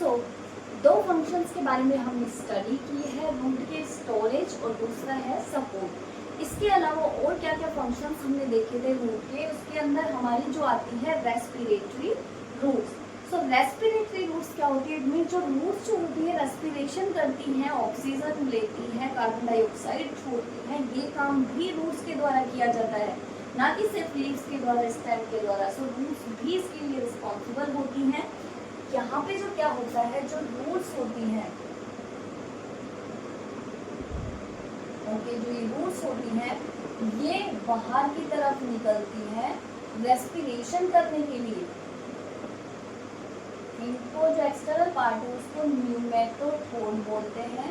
सो दो फंक्शंस के बारे में हमने स्टडी की है, रूट के स्टोरेज और दूसरा है सपोर्ट। इसके अलावा और क्या क्या फंक्शंस हमने देखे थे रूट के, उसके अंदर हमारी जो आती है रेस्पिरेटरी रूट्स। सो रेस्पिरेटरी रूट्स क्या होती है, इनमें जो रूट्स जो होती है रेस्पिरेशन करती हैं, ऑक्सीजन लेती हैं, कार्बन डाइऑक्साइड छोड़ती हैं, ये काम भी रूट्स के द्वारा किया जाता है, ना कि सिर्फ लीव्स के द्वारा, स्टेम के द्वारा। सो रूट्स भी इसके लिए रिस्पॉन्सिबल होती हैं। यहाँ पे जो क्या होता है, जो रूट्स होती हैं, ओके, जो ये रूट्स होती हैं ये बाहर की तरफ निकलती है रेस्पिरेशन करने के लिए। इनको जो एक्सटर्नल पार्ट है उसको न्यूमेटोथोन बोलते हैं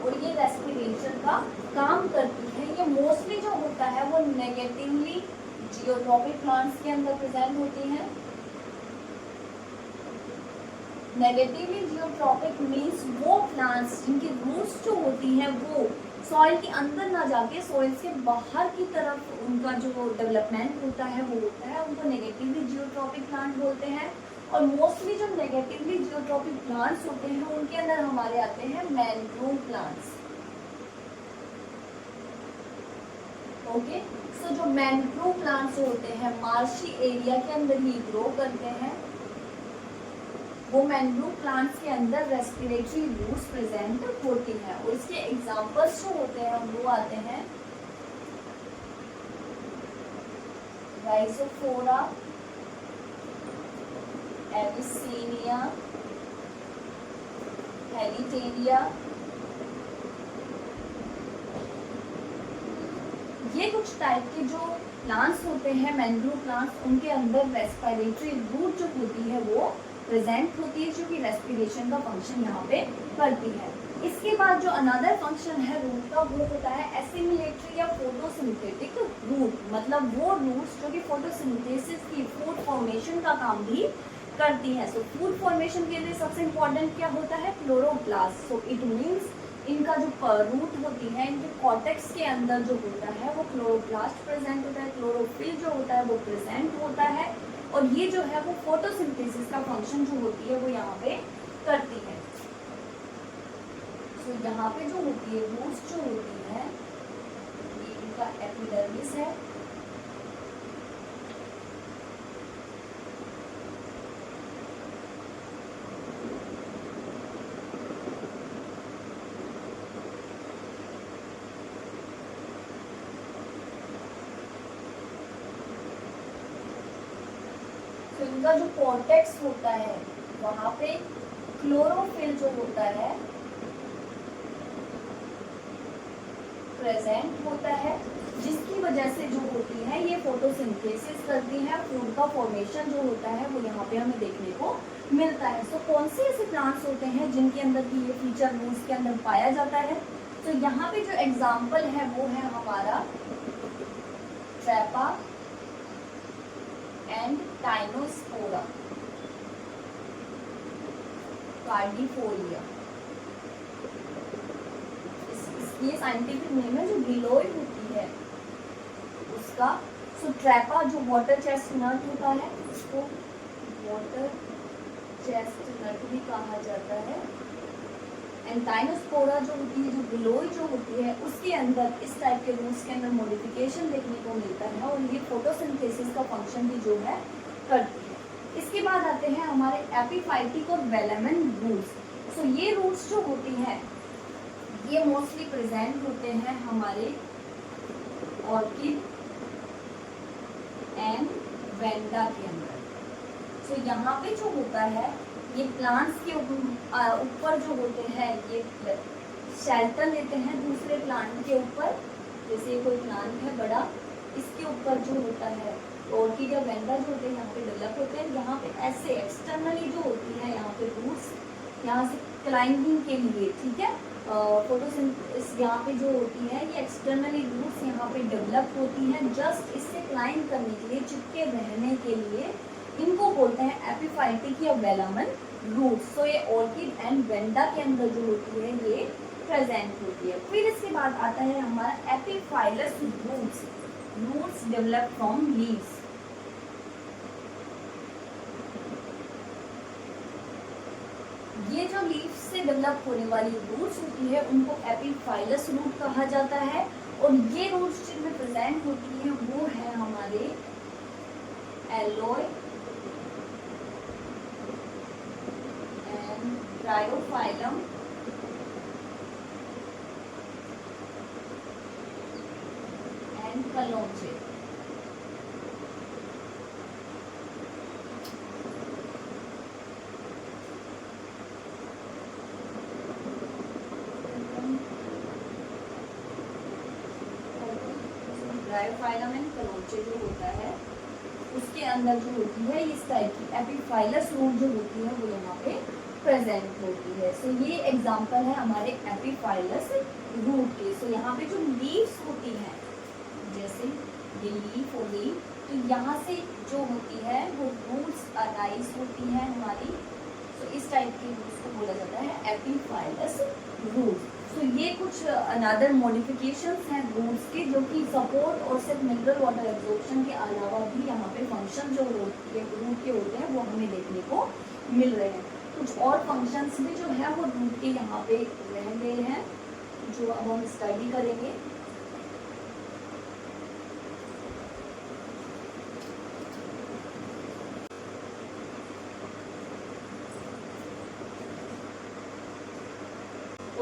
और ये रेस्पिरेशन का काम करती है। ये मोस्टली जो होता है वो नेगेटिवली जियोट्रॉपिक प्लांट्स के अंदर प्रेजेंट होती हैं। नेगेटिवली जियोट्रॉपिक मीन्स वो प्लांट्स जिनकी रूट्स जो होती हैं वो सॉइल के अंदर ना जाके सॉइल से बाहर की तरफ उनका जो डेवलपमेंट होता है वो होता है, उनको नेगेटिवली जियोट्रॉपिक प्लांट बोलते हैं। और मोस्टली जो नेगेटिवली जियोट्रॉपिक प्लांट्स होते हैं उनके अंदर हमारे आते हैं मैनग्रोव प्लांट्स। ओके, सो जो मैनग्रोव प्लांट्स होते हैं मार्शी एरिया के अंदर ही ग्रो करते हैं, वो मैनग्रोव प्लांट्स के अंदर रेस्पिरेटरी रूट्स प्रेजेंट होती हैं। और इसके एग्जांपल्स जो होते हैं वो आते हैं राइजोफोरा, एविसेनिया, हेलिटेरिया। ये कुछ टाइप के जो प्लांट्स होते हैं मैनग्रोव प्लांट्स, उनके अंदर रेस्पिरेटरी रूट जो होती है वो प्रेजेंट होती है, जो कि रेस्पिरेशन का फंक्शन यहाँ पे करती है। इसके बाद जो अनदर फंक्शन है रूट का वो होता है एसिमिलेटरी या फोटोसिंथेटिक रूट, मतलब वो रूट्स जो कि फोटोसिंथेसिस की फूड फॉर्मेशन का काम भी करती है। सो फूड फॉर्मेशन के लिए सबसे इम्पोर्टेंट क्या होता है, क्लोरोप्लास्ट। सो इट मीन्स इनका जो रूट होती है, इनके कॉर्टेक्स के अंदर जो होता है वो क्लोरोप्लास्ट प्रेजेंट होता है, क्लोरोफिल जो होता है वो प्रेजेंट होता है, और ये जो है वो फोटोसिंथेसिस का फंक्शन जो होती है वो यहाँ पे करती है। सो यहाँ पे जो होती है रूट्स जो होती है ये इनका एपिडर्मिस है, इनका जो कॉर्टेक्स होता है वहां पे क्लोरोफिल जो होता है प्रेजेंट होता है, जिसकी वजह से जो होती है ये फोटोसिंथेसिस करती है, फूड का फॉर्मेशन जो होता है वो यहाँ पे हमें देखने को मिलता है। तो कौन से ऐसे प्लांट्स होते हैं जिनके अंदर की ये फीचर रूट्स के अंदर पाया जाता है, तो यहाँ पे जो एग्जाम्पल है वो है हमारा ट्रैपा एंड टाइनोस्पोरा, कार्डिफोलिया, ये साइंटिफिक नेम है। जो गिलोइड होती है उसका, सो ट्रैपा जो वाटर चेस्टनट होता है उसको वाटर चेस्टनट भी कहा जाता है, एंड टाइनोस्पोरा जो होती है, जो गिलोइड जो होती है उसके अंदर इस टाइप के रूट्स के अंदर मॉडिफिकेशन देखने को मिलता है और ये फोटोसिंथेसिस का फंक्शन भी जो है करती है। इसके बाद आते हैं हमारे एपिफाइटिक और वेलामेन रूट्स। सो ये रूट्स जो होती हैं ये मोस्टली प्रेजेंट होते हैं हमारे ऑर्किड एंड वेंडा के अंदर। सो यहाँ पे जो होता है ये प्लांट्स के ऊपर जो होते हैं ये शेल्टर लेते हैं दूसरे प्लांट के ऊपर, जैसे कोई प्लांट है बड़ा, इसके ऊपर जो होता है ऑर्किड या वेंडा जो होते हैं यहाँ पे डेवलप होते हैं। यहाँ पे ऐसे एक्सटर्नली जो होती है यहाँ पे रूट्स यहाँ से क्लाइंबिंग के लिए, ठीक है, फोटोसिंथेसिस यहाँ पे जो होती है ये एक्सटर्नली रूट्स यहाँ पे डेवलप होती हैं जस्ट इससे क्लाइंब करने के लिए, चिपके रहने के लिए। इनको बोलते हैं एपिफाइटिक या वेलामेन रूट्स। तो ये ऑर्किड एंड वेंडा के अंदर जो होती है ये प्रेजेंट होती है। फिर इसके बाद आता है हमारा epiphyllous roots, roots develop from leaves. ये जो लीफ से डेवलप होने वाली रूट्स होती है उनको एपिफाइलस रूट कहा जाता है, और ये रूट्स जिनमें प्रेजेंट होती हैं वो है हमारे aloe and bryophyllum and kalanchoe. Bryophyllum and kalanchoe जो होता है उसके अंदर जो होती है इस टाइप की एपिफाइलस रूट जो होती है वो यहाँ पे प्रेजेंट होती है। सो ये एग्जांपल है हमारे एपिफाइलस रूट के। सो यहाँ पे जो लीव्स होती हैं, जैसे ये लीफ हो गई, तो यहाँ से जो होती है वो रूट्स अराइज होती है हमारी। तो इस टाइप के रूट्स को बोला जाता है एपिफाइलस रूट। तो ये कुछ अनदर मॉडिफिकेशंस हैं रूट्स के, जो कि सपोर्ट और सिर्फ मिनरल वाटर एब्जॉर्प्शन के अलावा भी यहाँ पे फंक्शन जो रूट के होते हैं वो हमें देखने को मिल रहे हैं। कुछ और फंक्शंस भी जो है वो रूट के यहाँ पे रह गए हैं, जो अब हम स्टडी करेंगे।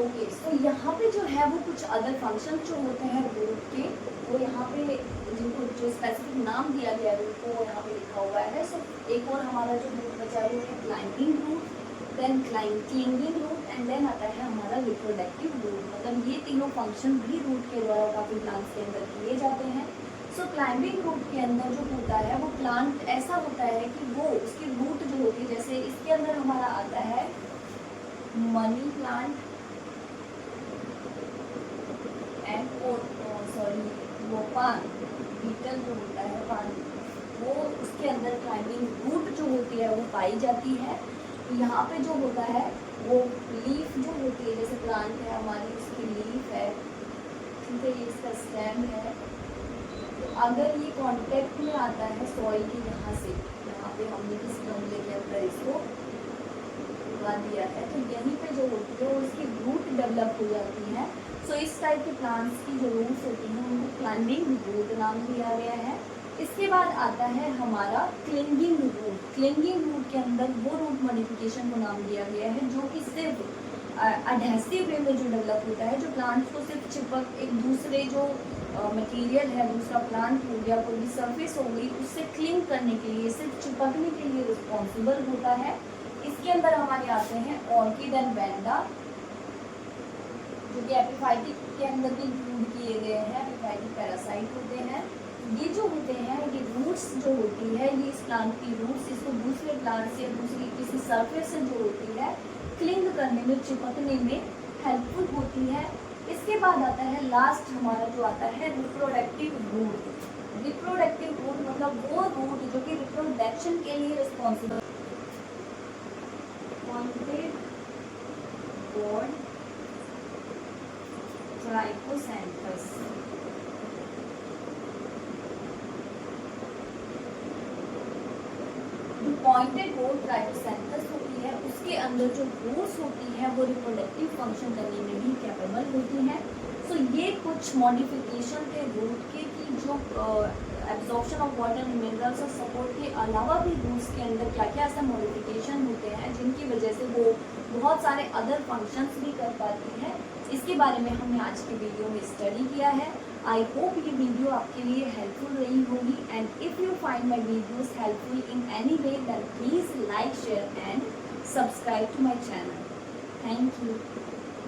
ओके, सो यहाँ पे जो है वो कुछ अदर फंक्शन जो होते हैं रूट के, वो यहाँ पे जिनको जो स्पेसिफिक नाम दिया गया है उनको यहाँ पे लिखा हुआ है। सो एक और हमारा जो रूट बचा है वो है climbing root, then clinging root and then आता है हमारा रिप्रोडक्टिव रूट। मतलब ये तीनों फंक्शन भी रूट के द्वारा काफ़ी प्लांट्स के अंदर किए जाते हैं। सो क्लाइंबिंग रूट के अंदर जो होता है वो प्लांट ऐसा होता है कि वो उसकी रूट जो होती है, जैसे इसके अंदर हमारा आता है मनी प्लांट एंड वो पान बीटल जो होता है पान, वो उसके अंदर क्लाइंबिंग रूट जो होती है वो पाई जाती है। यहाँ पे जो होता है वो लीफ जो होती है, जैसे प्लांट है हमारी उसकी लीफ है, ठीक है, ये इसका स्टेम है। तो अगर ये कांटेक्ट में आता है सॉइल के यहाँ से, यहाँ पे हमने किस गमले के अंदर इसको उगा दिया है, तो यहीं पे जो होती है उसकी रूट डेवलप हो जाती है। सो इस टाइप के प्लांट्स की जो रूट्स होती हैं उनको क्लाइंबिंग रूट नाम दिया गया है। इसके बाद आता है हमारा क्लिंगिंग रूट। क्लिंगिंग रूट के अंदर वो रूट मॉडिफिकेशन को नाम दिया गया है जो कि सिर्फ अडहेसिव वे में जो डेवलप होता है, जो प्लांट्स को सिर्फ चिपक एक दूसरे जो मटेरियल है, दूसरा प्लांट हो गया, कोई भी सरफेस हो गई, उससे क्लिंग करने के लिए, सिर्फ चिपकने के लिए रिस्पॉन्सिबल होता है। इसके अंदर हमारे आते हैं ऑर्किड एंड वेंडा, जो कि एपिफाइटिक के अंदर भी इंक्लूड किए गए हैं। एपिफाइटिक पैरासाइट होते हैं। ये जो होते हैं, ये रूट्स जो होती है, ये इस प्लांट की रूट्स इसको दूसरे प्लांट से, दूसरी किसी सरफेस से जो होती है क्लिंग करने में, चिपकने में हेल्पफुल होती है। इसके बाद आता है लास्ट हमारा जो आता है रिप्रोडक्टिव रूट। रिप्रोडक्टिव रूट मतलब वो रूट जो कि रिप्रोडक्शन के लिए रिस्पॉन्सिबल ट्राइकोसेंथस। पॉइंटेड बोर्ड ट्राइकोसेंथस होती है, उसके अंदर जो रूट्स होती है वो रिप्रोडक्टिव फंक्शन करने में भी कैपेबल होती हैं। सो ये कुछ मॉडिफिकेशन थे रूट के कि जो absorption of water and minerals और सपोर्ट के अलावा भी रूट्स के अंदर क्या क्या ऐसे मॉडिफिकेशन होते हैं जिनकी वजह से वो बहुत सारे अदर फंक्शंस भी कर पाती है। इसके बारे में हमने आज की वीडियो में स्टडी किया है। आई होप ये वीडियो आपके लिए हेल्पफुल रही होगी, and if you find my videos helpful in any way then please like, share and subscribe to my channel. Thank you.